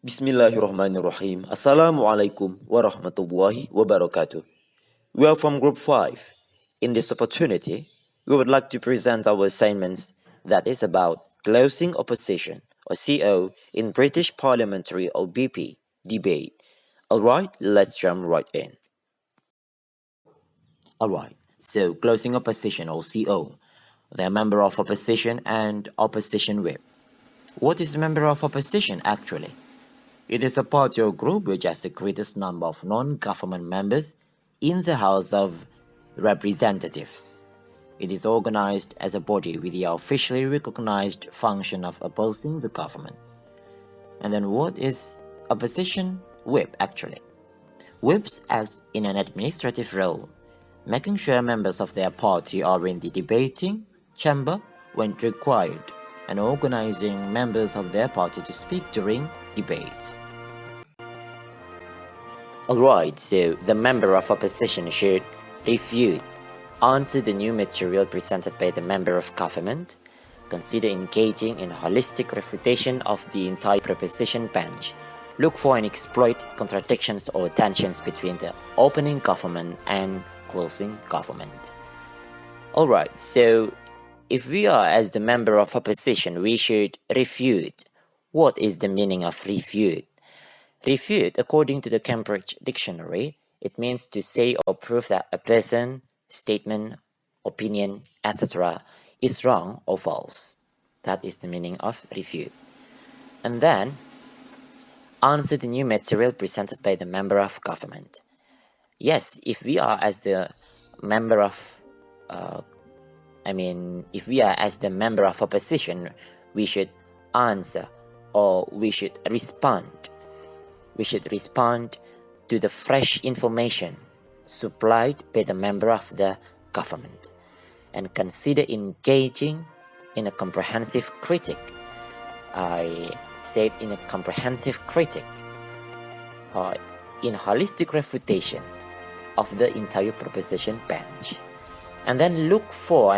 Bismillahirrahmanirrahim. Assalamualaikum warahmatullahi wabarakatuh. We are from Group 5. In this opportunity, we would like to present our assignments that is about closing opposition or CO in British Parliamentary or BP debate. Alright, let's jump right in. Alright, so closing opposition or CO. They are member of opposition and opposition whip. What is a member of opposition actually? It is a party or group which has the greatest number of non-government members in the House of Representatives. It is organized as a body with the officially recognized function of opposing the government. And then what is opposition whip actually? Whips act in an administrative role, making sure members of their party are in the debating chamber when required and organizing members of their party to speak during debates. Alright, so the member of opposition should refute, answer the new material presented by the member of government, consider engaging in holistic refutation of the entire proposition bench, look for and exploit contradictions or tensions between the opening government and closing government. Alright, so if we are as the member of opposition, we should refute. What is the meaning of refute? Refute, according to the Cambridge Dictionary, it means to say or prove that a person, statement, opinion, etc. is wrong or false. That is the meaning of refute. And then, answer the new material presented by the member of government. Yes, if we are as the member of, if we are as the member of opposition, we should answer or we should respond. We should respond to the fresh information supplied by the member of the government and consider engaging in a comprehensive critique. I said in a comprehensive critique or in holistic refutation of the entire proposition bench, and then look for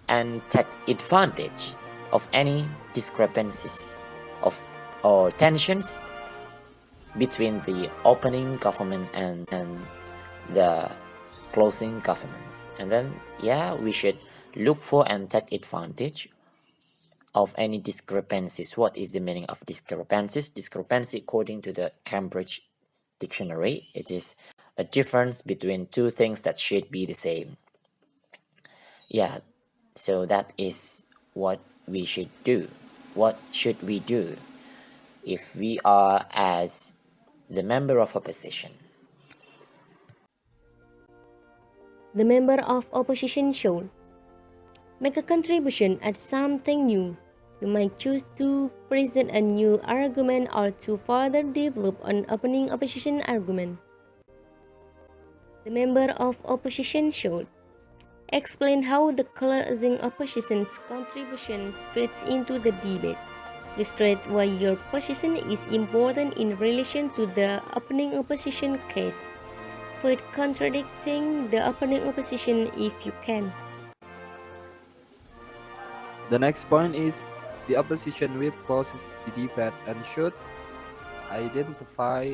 and take advantage of any discrepancies of or tensions between the opening government and the closing governments. And then we should look for and take advantage of any discrepancies. What is the meaning of discrepancies? Discrepancy, according to the Cambridge Dictionary, it is a difference between two things that should be the same. So that is what we should do. What should we do if we are as the member of opposition? The member of opposition should make a contribution at something new. You might choose to present a new argument or to further develop an opening opposition argument. The member of opposition should explain how the closing opposition's contribution fits into the debate. Illustrate why your position is important in relation to the opening opposition case. Avoid contradicting the opening opposition if you can. The next point is the opposition whip closes the debate and should identify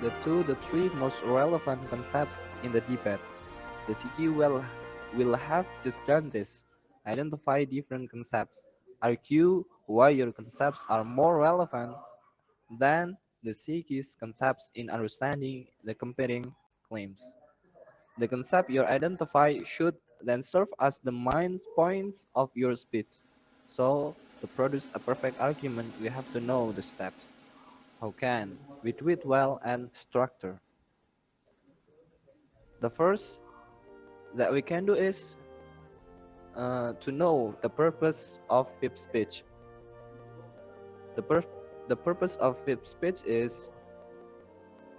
the 3 most relevant concepts in the debate. The CQ will have just done this. Identify different concepts. Argue why your concepts are more relevant than the CQ's concepts in understanding the competing claims. The concept you identify should then serve as the main points of your speech. So, to produce a perfect argument, we have to know the steps. How can we do it well and structure? The first that we can do is to know the purpose of whip speech. The purpose of whip speech is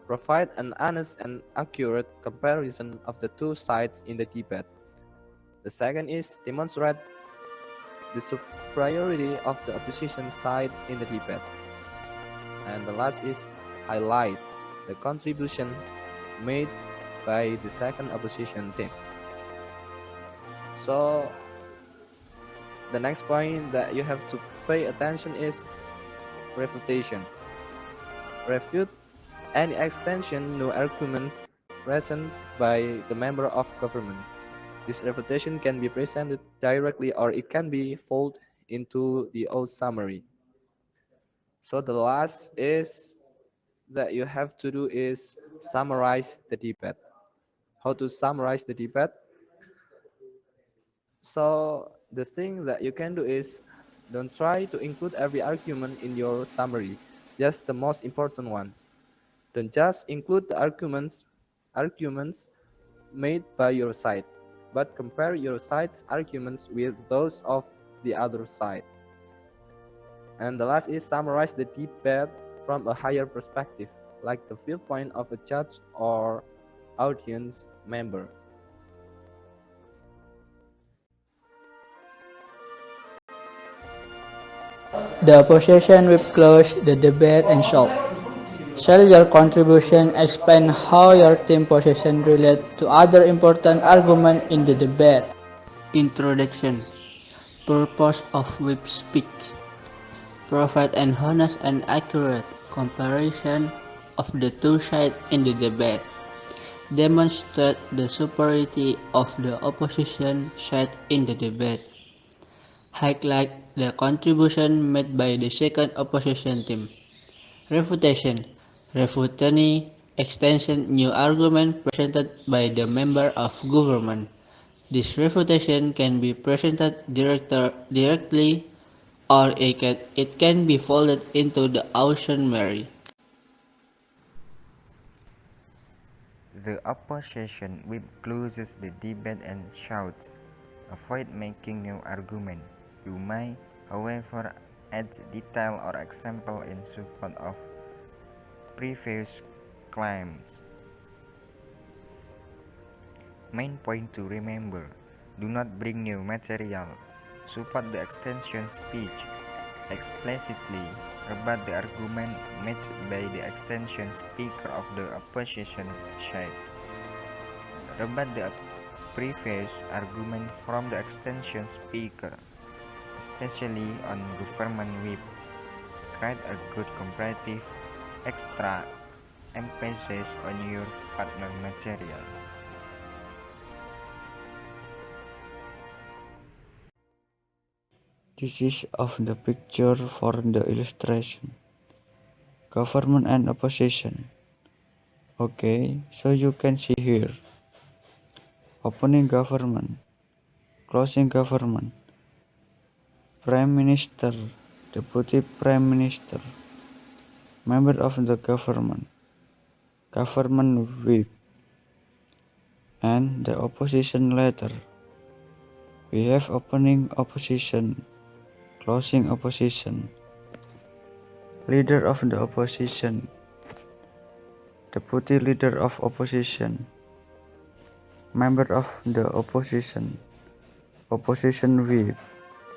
provide an honest and accurate comparison of the two sides in the debate. The second is demonstrate the superiority of the opposition side in the debate. And the last is highlight the contribution made by the second opposition team. So the next point that you have to pay attention is refutation. Refute any extension, no arguments present by the member of government. This refutation can be presented directly or it can be folded into the old summary. So the last is that you have to do is summarize the debate. How to summarize the debate? So the thing that you can do is don't try to include every argument in your summary, just the most important ones. Don't just include the arguments made by your side, but compare your side's arguments with those of the other side. And the last is summarize the debate from a higher perspective, like the viewpoint of a judge or audience member. The opposition will close the debate and shout. Shall your contribution explain how your team position relate to other important arguments in the debate? Introduction. Purpose of whip speech. Provide an honest and accurate comparison of the two sides in the debate. Demonstrate the superiority of the opposition side in the debate. Highlight the contribution made by the second opposition team. Refutation. Refute any extension new argument presented by the member of government. This refutation can be presented directly or it can be folded into the summary. The opposition whip closes the debate and shouts, "Avoid making new argument. You may, however, add detail or example in support of previous claims." Main point to remember: do not bring new material. Support the extension speech. Explicitly rebut the argument made by the extension speaker of the opposition side. Rebut the previous argument from the extension speaker, especially on government whip. Create a good comparative extra emphasis on your partner material. This is of the picture for the illustration. Government and opposition. Okay, so you can see here. Opening government, closing government, Prime Minister, Deputy Prime Minister, member of the government whip, and the opposition leader. We have opening opposition, closing opposition, leader of the opposition, deputy leader of opposition, member of the opposition whip.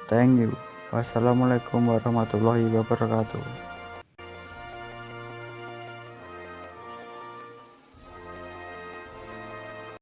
Thank you. Wassalamualaikum warahmatullahi wabarakatuh.